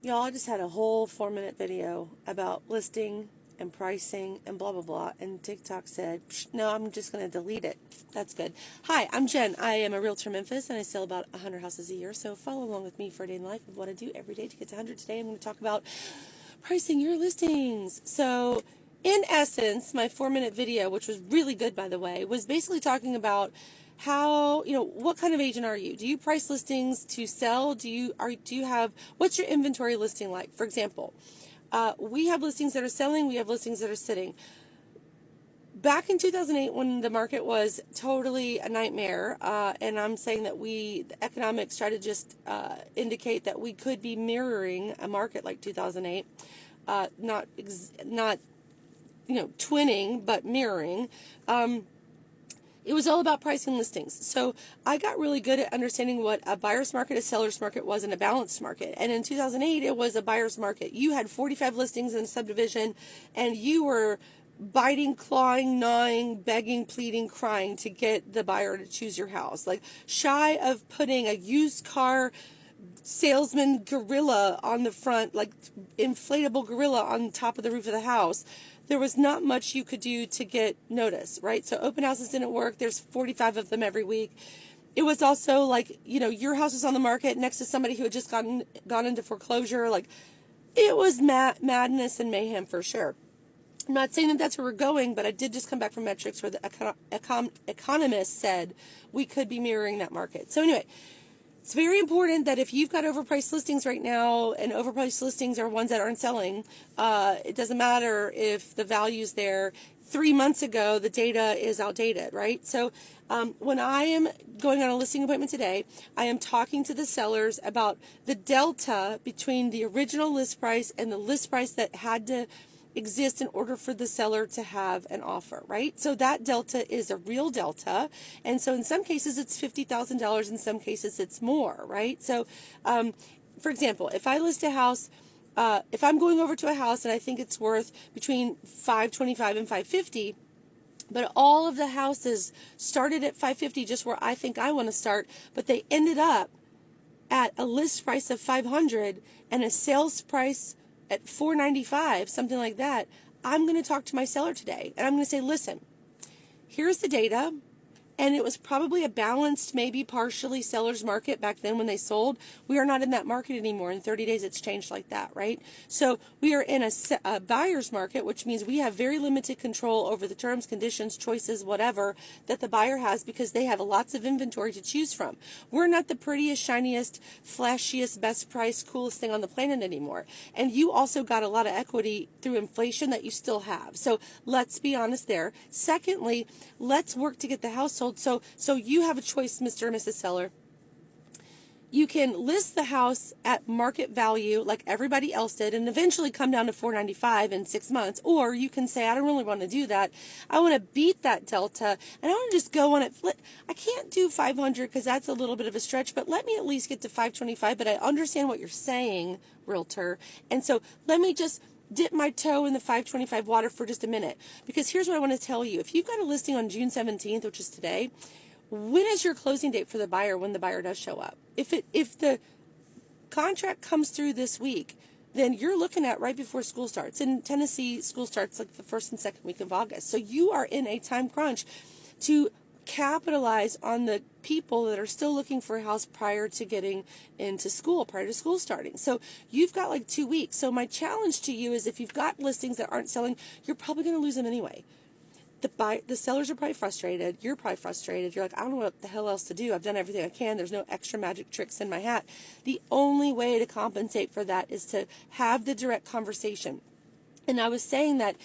Y'all, I just had a whole 4-minute video about listing and pricing and blah, blah, blah. And TikTok said, no, I'm just going to delete it. That's good. Hi, I'm Jen. I am a realtor in Memphis, and I sell about 100 houses a year. So follow along with me for a day in life of what I do every day to get to 100. Today I'm going to talk about pricing your listings. So in essence, my 4-minute video, which was really good, by the way, was basically talking about how, what kind of agent are you? Do you price listings to sell? Do you have, what's your inventory listing like? For example, we have listings that are selling, we have listings that are sitting. Back in 2008, when the market was totally a nightmare, and I'm saying that the economics try to just indicate that we could be mirroring a market like 2008, not twinning, but mirroring. It was all about pricing listings. So I got really good at understanding what a buyer's market, a seller's market was, and a balanced market. And in 2008, it was a buyer's market. You had 45 listings in a subdivision, and you were biting, clawing, gnawing, begging, pleading, crying to get the buyer to choose your house. Like shy of putting a used car salesman gorilla on the front, like inflatable gorilla on top of the roof of the house. There was not much you could do to get notice, right? So open houses didn't work. There's 45 of them every week. It was also like, your house was on the market next to somebody who had just gone into foreclosure. Like, it was madness and mayhem for sure. I'm not saying that that's where we're going, but I did just come back from metrics where the economists said we could be mirroring that market. So anyway, it's very important that if you've got overpriced listings right now, and overpriced listings are ones that aren't selling, it doesn't matter if the value's there. 3 months ago, the data is outdated, right? So when I am going on a listing appointment today, I am talking to the sellers about the delta between the original list price and the list price that had to exist in order for the seller to have an offer, right? So that delta is a real delta. And so in some cases it's $50,000, in some cases it's more, right? So, for example, if I list a house, if I'm going over to a house and I think it's worth between $525 and $550, but all of the houses started at $550, just where I think I want to start, but they ended up at a list price of $500 and a sales price at $495, something like that, I'm going to talk to my seller today. And I'm going to say, listen, here's the data. And it was probably a balanced, maybe partially seller's market back then when they sold. We are not in that market anymore. In 30 days, it's changed like that, right? So we are in a buyer's market, which means we have very limited control over the terms, conditions, choices, whatever that the buyer has, because they have lots of inventory to choose from. We're not the prettiest, shiniest, flashiest, best price, coolest thing on the planet anymore. And you also got a lot of equity through inflation that you still have. So let's be honest there. Secondly, let's work to get the house sold. So you have a choice, Mr. and Mrs. Seller. You can list the house at market value like everybody else did and eventually come down to $495 in 6 months. Or you can say, I don't really want to do that. I want to beat that delta and I want to just go on it. I can't do 500 because that's a little bit of a stretch, but let me at least get to 525. But I understand what you're saying, realtor. And so let me just dip my toe in the 525 water for just a minute, because here's what I want to tell you. If you've got a listing on June 17th, which is today, when is your closing date for the buyer when the buyer does show up? If the contract comes through this week, then you're looking at right before school starts. In Tennessee, school starts like the first and second week of August. So you are in a time crunch to capitalize on the people that are still looking for a house prior to getting into school, prior to school starting. So you've got like 2 weeks. So my challenge to you is, if you've got listings that aren't selling, you're probably going to lose them anyway. The sellers are probably frustrated. You're probably frustrated. You're like, I don't know what the hell else to do. I've done everything I can. There's no extra magic tricks in my hat. The only way to compensate for that is to have the direct conversation. And I was saying that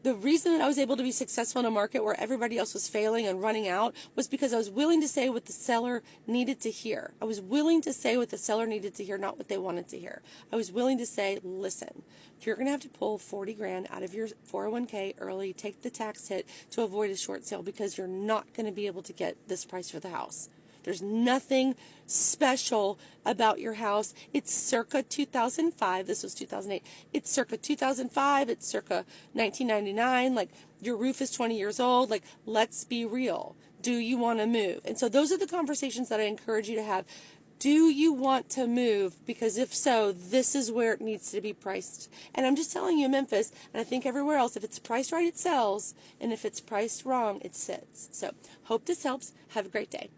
the reason that I was able to be successful in a market where everybody else was failing and running out was because I was willing to say what the seller needed to hear. I was willing to say what the seller needed to hear, not what they wanted to hear. I was willing to say, listen, you're going to have to pull 40 grand out of your 401k early, take the tax hit to avoid a short sale, because you're not going to be able to get this price for the house. There's nothing special about your house. It's circa 2005. This was 2008. It's circa 2005. It's circa 1999. Like, your roof is 20 years old. Like, let's be real. Do you want to move? And so those are the conversations that I encourage you to have. Do you want to move? Because if so, this is where it needs to be priced. And I'm just telling you, Memphis, and I think everywhere else, if it's priced right, it sells. And if it's priced wrong, it sits. So, hope this helps. Have a great day.